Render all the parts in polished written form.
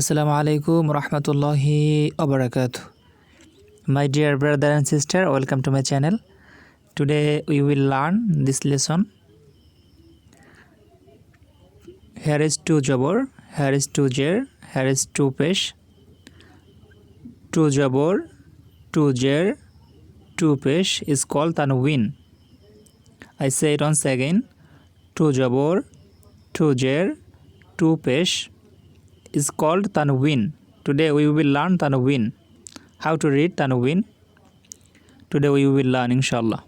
Assalamu alaikum rahmatullahi wabarakatuh. My dear brother and sister, welcome to my channel. Today we will learn this lesson. Here is two jabor, here is two jer, here is two pesh. Two jabor, two jer, two pesh is called tanween. I say it once again. Two jabor, two jer, two pesh is called tanween. Today we will learn tanween. How to read tanween. Today we will learn inshallah.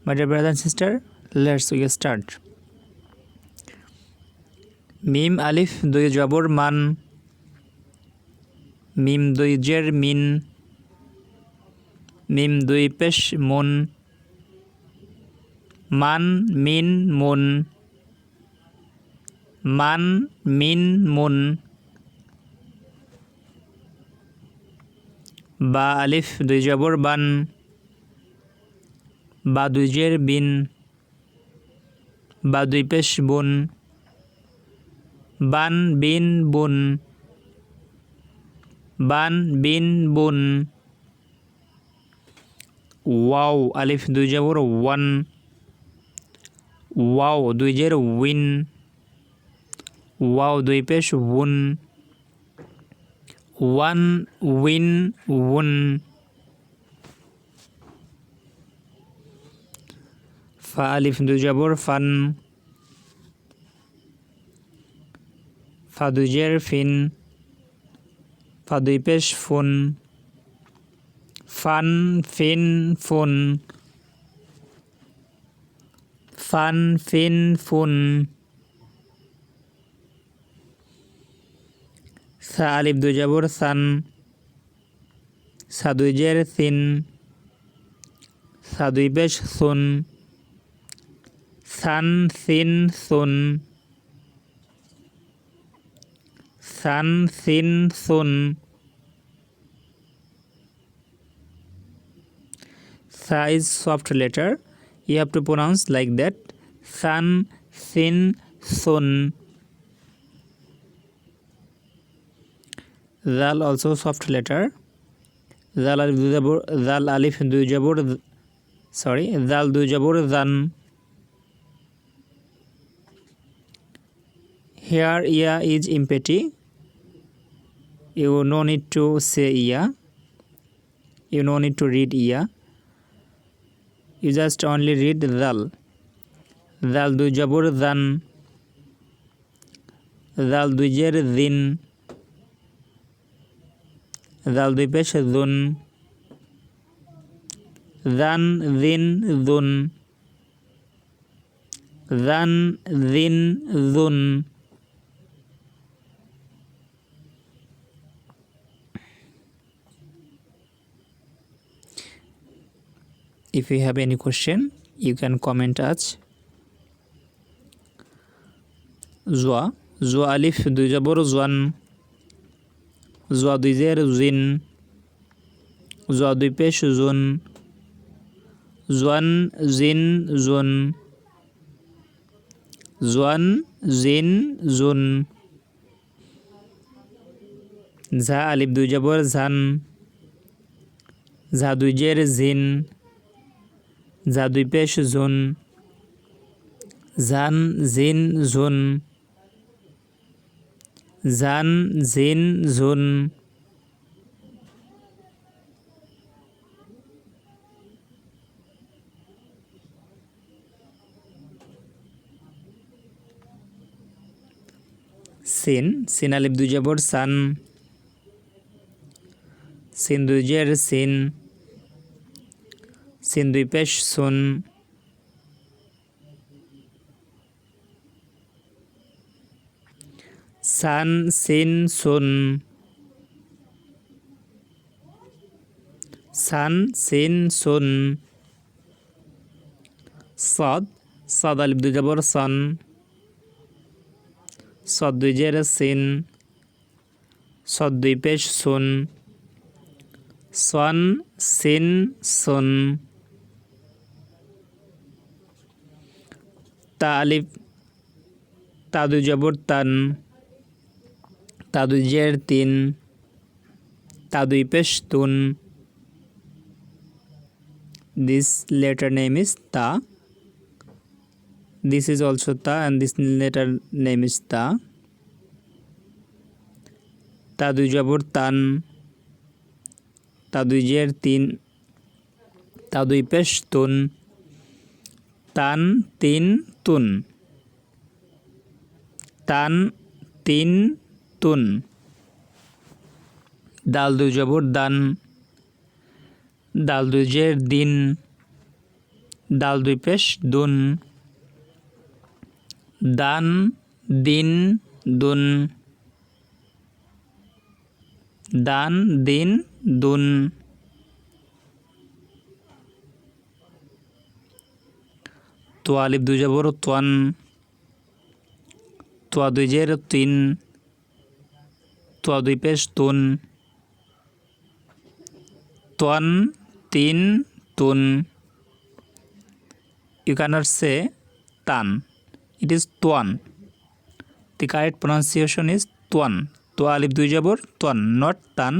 My dear brother and sister, let's get start. Mim alif দুই জবর মান, মিম দুই জের মিন, মিম দুই পেশ moon, মান মিন moon, মান মিন moon, বা আলিফ দুই জবর বান, বা দুই জের বিন, বা দুই পেশ বুন, বান বিন বুন, বান বিন বুন, ওয়াও আলিফ দুই জবর ওয়ান, ওয়াও দুই জের উইন, ওয়াও দুই পেশ উন, ওয়ান উইন উন, ফা আলিফ দুই জবর ফান, ফা দুই জের ফিন, ফা দুই পেশ ফুন, ফান ফিন ফুন, ফান ফিন ফুন, সা আলিফ দুই জবর সান, সা দুই জের সিন, সা দুই পেশ সুন, সান সিন সুন, সান সিন সুন, sa is soft letter. You have to pronounce like that. San sin sun. Zal also soft letter. Zal alif দুই জবর zal দুই জবর zan. Here ya is empty. You no need to say ya. You no need to read ya. You just only read zal. Zal দুই জবর জান, জাল দুই জের জিন, জাল দুই পেশ জুন, জান জিন জুন, জান জিন June. If you have any question, you can comment us. Zwa, zwa alif দুই জবর জওয়ান, জওয়া দুই জের জিন, জওয়া দুই পেশ জুন, জওয়ান জিন জুন, জওয়ান জিন জুন। ঝা আলিফ দুই জবর ঝান, ঝা দুই জের জিন, ঝা দুই পেশ জুন, জান জিন জুন, জান জিন জুন। সিন, সিন আলিফ দুই জবর সান, সিন দুই জের সিন, সিন দুই পেশ সুন, সান সিন সুন, সান সিন সুন। সাদ, সাদ আলিফ দুই জবর সান, সাদ দুই জের সিন, সাদ দুই পেশ সুন, সান সিন সুন। তা আলিফ তা দুই জবর তান, তা দুই জের তিন, তা দুই পেশ তুন। This letter name is ta. This is also ta and this letter name is ta. তা দুই জবর তান, তা দুই জের তিন, তা দুই পেশ তুন, তান তিন তুন, তান তিন তুন। দাল দুই জবর দান, দাল দুই জের দিন, দাল দুই পেশ দুন, দান দিন দুন, দান দিন দুন। তো আলিফ দুই জবর তোয়ান, তোয়া দুই জের তিন, তোয়া দুই পেশ তুন, তোয়ান তিন তুন। You cannot say tan. It is tuan. The correct pronunciation is tuan. To alif দুই জবর tuan, not tan.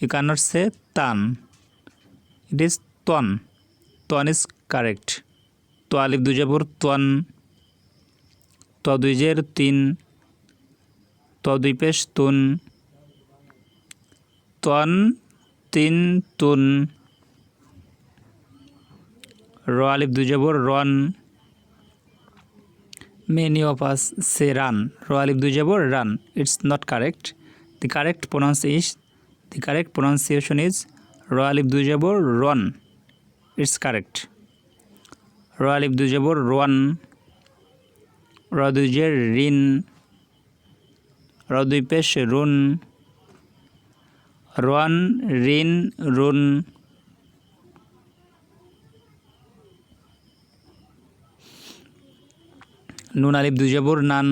You cannot say tan. It is tuan. Tuan is correct. To alif দুই জবর tuan, to দুই জের তিন, to দুই পেশ তুন, tuan তিন তুন। র আলিফ দুই জবর রন, many of us say run. র আলিফ দুই জবর run. It's not correct. The correct pronunciation is র আলিফ দুই জবর run. It's correct. র আলিফ দুই জবর রন, র দুই জের রিন, র দুই পেশ রুন, রন রিন রুন। নুন আলিফ দুই জবর নান,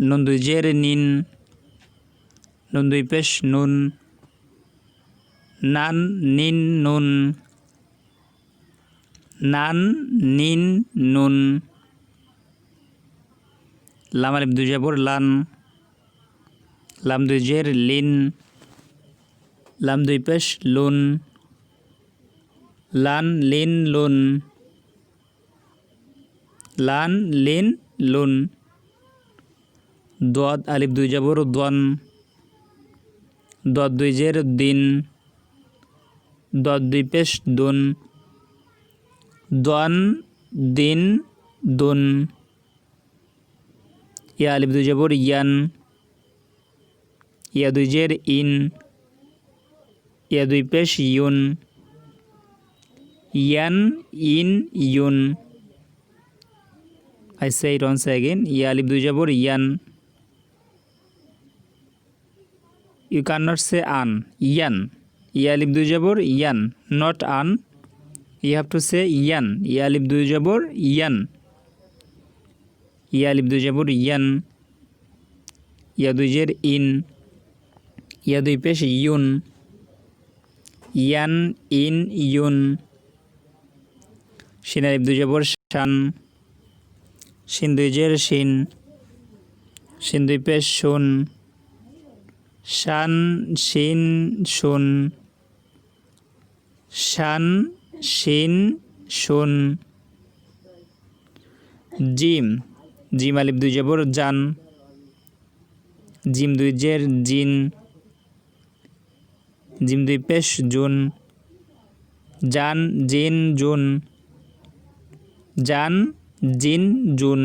নুন দুই জের নিন, নুন দুই পেশ নুন, নান নিন নুন, নান নিন নুন। লাম আলিফ দুই জবর লান, লাম দুই জের লিন, লাম দুই পেশ লুন, লান লিন লুন, লান লিন লুন। দোয়াদ আলিফ দুই জবর দোয়ান, দোয়াদ দুই জের দিন, দোয়াদ দুই পেশ দুন, দোয়ান দিন দুন। ইয়া আলিফ দুই জবর ইয়ান, ইয়া দুই জের ইন, ইয়া দুই পেশ ইউন, ইয়ান ইন ইউন। I say it once again. Ya alif দুই জবর ইয়ান. You cannot say an. Yan. Ya alif দুই জবর ইয়ান, not an. You have to say yan. Ya alif দুই জবর ইয়ান. Ya alif দুই জবর ইয়ান, ইয়া দুই জের ইন, ইয়া দুই পেশ ইউন, ইয়ান ইন ইউন। শিন আলিফ দুই জবর শান, শিন দুই জের শিন, শিন দুই পেশ শুন, শান শিন শুন, শান শিন শুন। জিম, জিম আলিফ দুই জবর জান, জিম দুই জের জিন, জিম দুই পেশ জুন, জান জিন জুন, জান জিন জুন।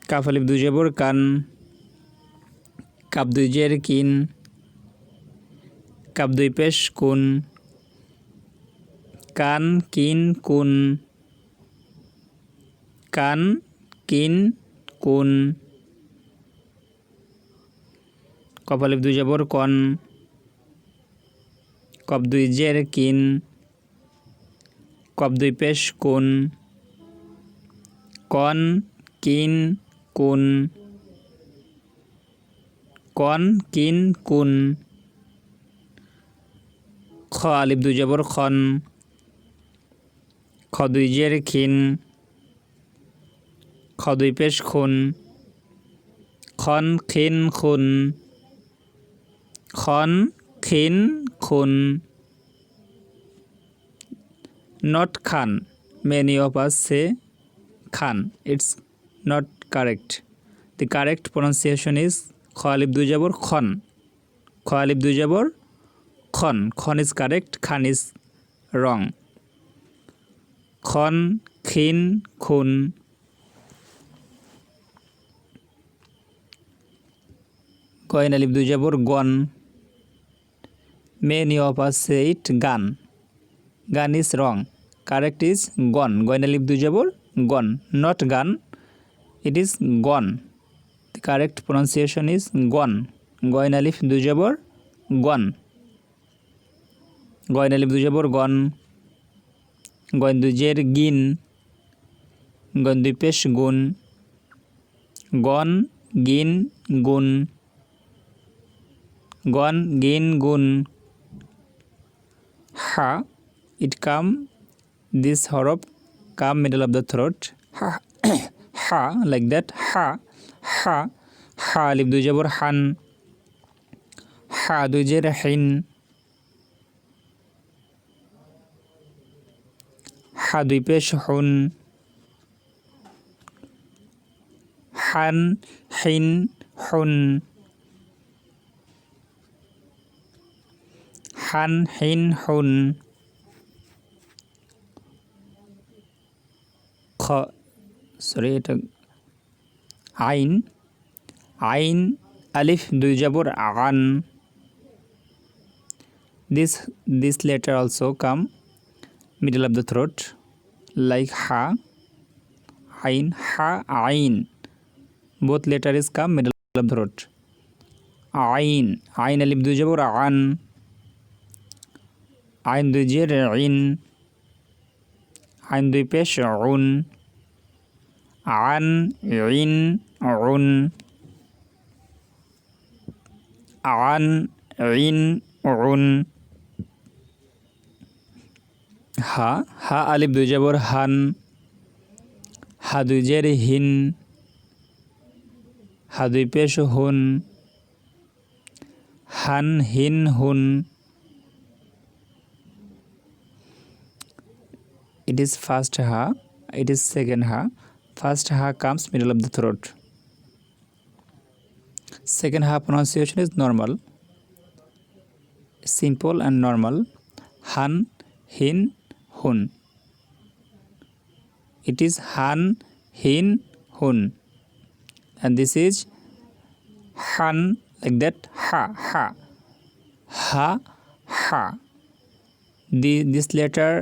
কাফ আলিফ দুই জবর কান, কাপ দুই জের কিন, কাপ দুই পেশ কুন, কান কিন কুন, কান কিন কুন। কফ আলিফ দুই জবর কন, কফ দুই জের কিন, কফ দুই পেশ কুন, কন কিন কুন, কন কিন কুন। খ আলিফ দুই জবর খন, খ দুই জের খিন, খ দুই পেশ খুন, খন খিন খুন, খন খিন খুন। Not Khan. Many of us say Khan. It's not correct. The correct pronunciation is খ আলিফ দুই জবর খন, খ আলিফ দুই জবর খন। খন is correct, Khan is wrong. খন খিন খুন। গইন আলিফ দুই জবর গন। Many of us say it gun. Gun is wrong. Correct is gone. Goin alif দুই জবর gone, not gun. It is gone. The correct pronunciation is gone. Goin alif দুই জবর gone. Goin alif দুই জবর gone. Goin দুই জের গিন, গন দুই পেশ গুন, গন গিন গুন, গন গিন গুন। Ha, it come, this horof come middle of the throat. Ha, ha, like that. Ha, ha, ha alif দুই জবর হান, হা দুই জের হিন, হা দুই পেশ হুন, হান হিন হুন, হান হিন হুন। এটা আইন, আইন আলিফ দুই জবর আন। This letter also come middle of the throat like ha, ain, ha, ain. Both letter is come middle of the throat. Ain, ain alif দুই জবর আন, আইন দুই জের ইন, আইন দুই পেশ উন, আন ইন উন, আন ইন উন। হা, হা আলিফ দুই জবর হান, হা দুই জের হিন, হা দুই পেশ হুন, হান হিন হুন। It is first ha, it is second ha. First ha comes middle of the throat. Second ha pronunciation is normal, simple and normal. Han, hin, hun. It is han, hin, hun. And this is han, like that. Ha, ha, ha, ha. This letter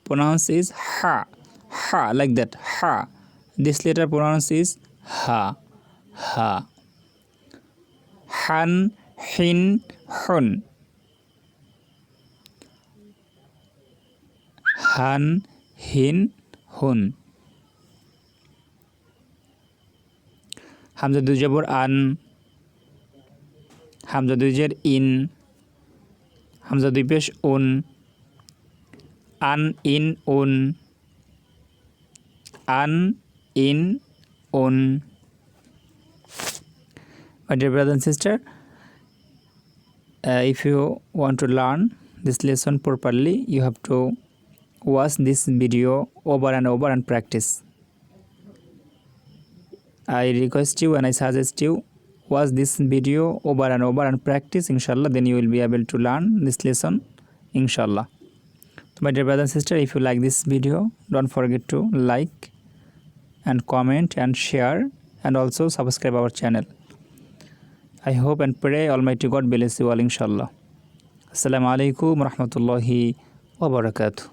pronounce is ha, ha, like that. Ha. This letter pronounce is ha, ha. Han, hin, hun. Han, hin, hun. Hamza দুই জবর আন, হামজা দুই জের in, Hamza দুই পেশ উন, আন in উন, আন in উন। My dear brother and sister, if you want to learn this lesson properly, you have to watch this video over and over and practice. I request you and I suggest you watch this video over and over and practice, inshallah, then you will be able to learn this lesson, inshallah. So my dear brother and sister, if you like this video, don't forget to like and comment and share and also subscribe our channel. I hope and pray Almighty God bless you all, inshallah. Assalamu alaikum warahmatullahi wabarakatuh.